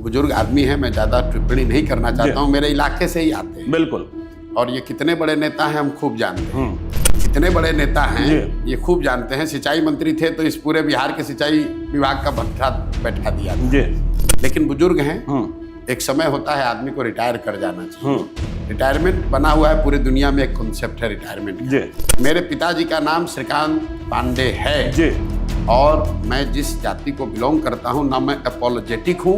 बुजुर्ग आदमी है, मैं ज़्यादा टिप्पणी नहीं करना चाहता हूँ, मेरे इलाके से ही आते हैं। बिल्कुल। और ये कितने बड़े नेता हैं हम खूब जानते हैं। कितने बड़े नेता हैं ये खूब जानते हैं। सिंचाई मंत्री थे तो इस पूरे बिहार के सिंचाई विभाग का भत्ता बैठा दिया था। लेकिन बुजुर्ग हैं, एक समय होता है आदमी को रिटायर कर जाना चाहिए। रिटायरमेंट बना हुआ है, पूरी दुनिया में एक कॉन्सेप्ट है रिटायरमेंट। मेरे पिताजी का नाम श्रीकांत पांडे है और मैं जिस जाति को बिलोंग करता हूँ, ना मैं अपोलोजेटिक हूँ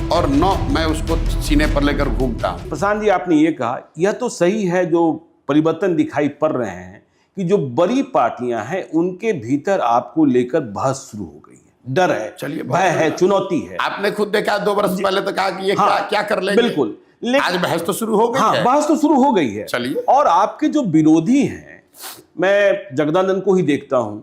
और न मैं उसको सीने पर लेकर घूमता हूँ। प्रशांत जी, आपने ये कहा, यह तो सही है, जो परिवर्तन दिखाई पड़ रहे हैं कि जो बड़ी पार्टियां हैं उनके भीतर आपको लेकर बहस शुरू हो गई है, डर है, चलिए, भय है, चुनौती है। आपने खुद देखा 2 वर्ष पहले तो कहा कि ये क्या कर लेंगे। बिल्कुल, आज बहस तो शुरू हो गई है। बहस तो शुरू हो गई है। चलिए, और आपके जो विरोधी हैं, मैं जगदानंद को ही देखता हूं,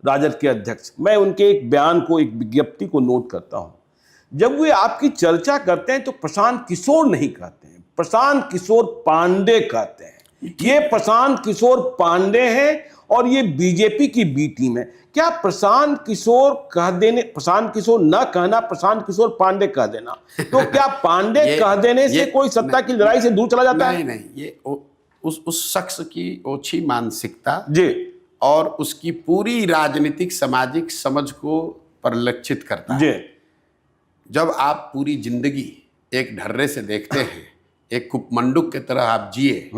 राजद के अध्यक्ष, मैं उनके एक बयान को, एक विज्ञप्ति को नोट करता हूं। जब वे आपकी चर्चा करते हैं तो प्रशांत किशोर नहीं कहते हैं, प्रशांत किशोर पांडे कहते हैं। ये प्रशांत किशोर पांडे हैं और ये बीजेपी की बी टीम है। क्या प्रशांत किशोर कह देने, प्रशांत किशोर न कहना, प्रशांत किशोर पांडे कह देना, तो क्या पांडे कह देने से कोई सत्ता की लड़ाई से दूर चला जाता है? नहीं, ये उस शख्स की ओछी मानसिकता जी और उसकी पूरी राजनीतिक सामाजिक समझ को परिलक्षित करता है। जब आप पूरी जिंदगी एक ढर्रे से देखते हैं, एक कुपमंडुक की तरह आप जिए।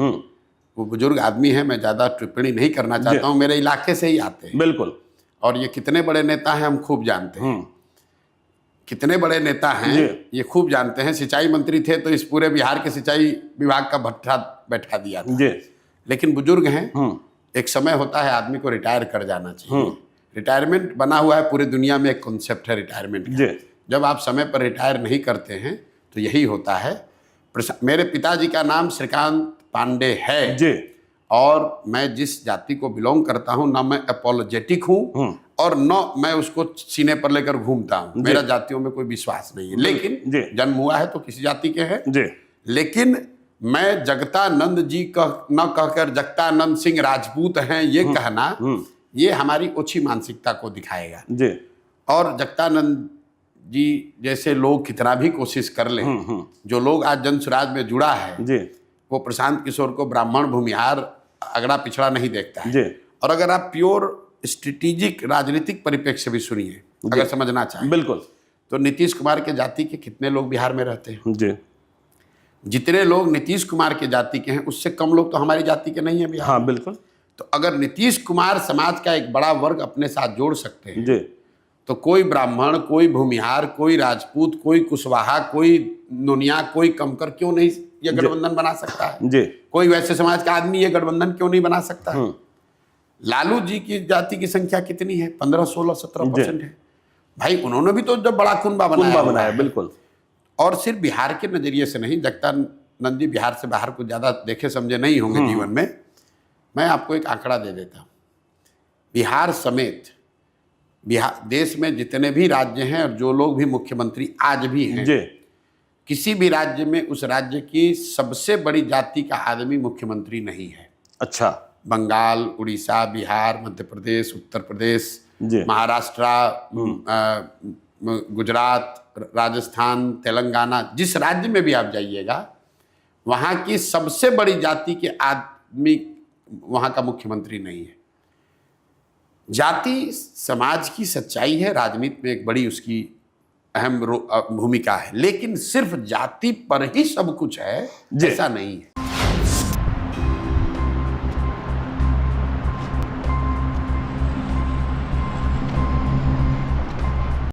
वो बुजुर्ग आदमी है, मैं ज्यादा टिप्पणी नहीं करना चाहता हूँ, मेरे इलाके से ही आते हैं। बिल्कुल। और ये कितने बड़े नेता हैं हम खूब जानते हैं। कितने बड़े नेता हैं ये खूब जानते हैं। सिंचाई मंत्री थे तो इस पूरे बिहार के सिंचाई विभाग का भत्ता बैठा दिया था। लेकिन बुजुर्ग हैं, एक समय होता है आदमी को रिटायर कर जाना चाहिए। रिटायरमेंट बना हुआ है, पूरी दुनिया में एक कॉन्सेप्ट है रिटायरमेंट का। जब आप समय पर रिटायर नहीं करते हैं तो यही होता है। मेरे पिताजी का नाम श्रीकांत पांडे है और मैं जिस जाति को बिलोंग करता हूँ, ना मैं अपोलोजेटिक हूँ और न मैं उसको सीने पर लेकर घूमता हूँ। मेरा जातियों में कोई विश्वास नहीं है। लेकिन जन्म हुआ है तो किसी जाति के हैं। लेकिन मैं जगतानंद जी न कहकर जगतानंद सिंह राजपूत हैं ये कहना, ये हमारी ओछी मानसिकता को दिखाएगा। और जगतानंद जी जैसे लोग कितना भी कोशिश कर लें, जो लोग आज जन स्वराज में जुड़ा है वो प्रशांत किशोर को ब्राह्मण, भूमिहार, अगड़ा पिछड़ा नहीं देखता है। और अगर आप प्योर स्ट्रेटेजिक राजनीतिक परिप्रेक्ष्य भी सुनिए, अगर समझना चाहें, बिल्कुल, तो नीतीश कुमार के जाति के कितने लोग बिहार में रहते हैं? जितने लोग नीतीश कुमार के जाति के हैं उससे कम लोग तो हमारी जाति के नहीं है बिहार में। बिल्कुल। तो अगर नीतीश कुमार समाज का एक बड़ा वर्ग अपने साथ जोड़ सकते हैं तो कोई ब्राह्मण, कोई भूमिहार, कोई राजपूत, कोई कुशवाहा, कोई नोनिया, कोई कमकर क्यों नहीं ये गठबंधन बना सकता है? कोई वैसे समाज का आदमी ये गठबंधन क्यों नहीं बना सकता है? लालू जी की जाति की संख्या कितनी है? 15, 16, 17% है। भाई उन्होंने भी तो जब बड़ा कुनबा बनाया। बिल्कुल। और सिर्फ बिहार के नजरिए से नहीं, जगतानंद जी बिहार से बाहर को ज्यादा देखे समझे नहीं होंगे जीवन में। मैं आपको एक आंकड़ा दे देता हूँ। बिहार समेत देश में जितने भी राज्य हैं और जो लोग भी मुख्यमंत्री आज भी हैं, किसी भी राज्य में उस राज्य की सबसे बड़ी जाति का आदमी मुख्यमंत्री नहीं है। अच्छा। बंगाल, उड़ीसा, बिहार, मध्य प्रदेश, उत्तर प्रदेश, महाराष्ट्र, गुजरात, राजस्थान, तेलंगाना, जिस राज्य में भी आप जाइएगा वहाँ की सबसे बड़ी जाति के आदमी वहाँ का मुख्यमंत्री नहीं है। जाति समाज की सच्चाई है, राजनीति में एक बड़ी उसकी अहम भूमिका है, लेकिन सिर्फ जाति पर ही सब कुछ है ऐसा नहीं है।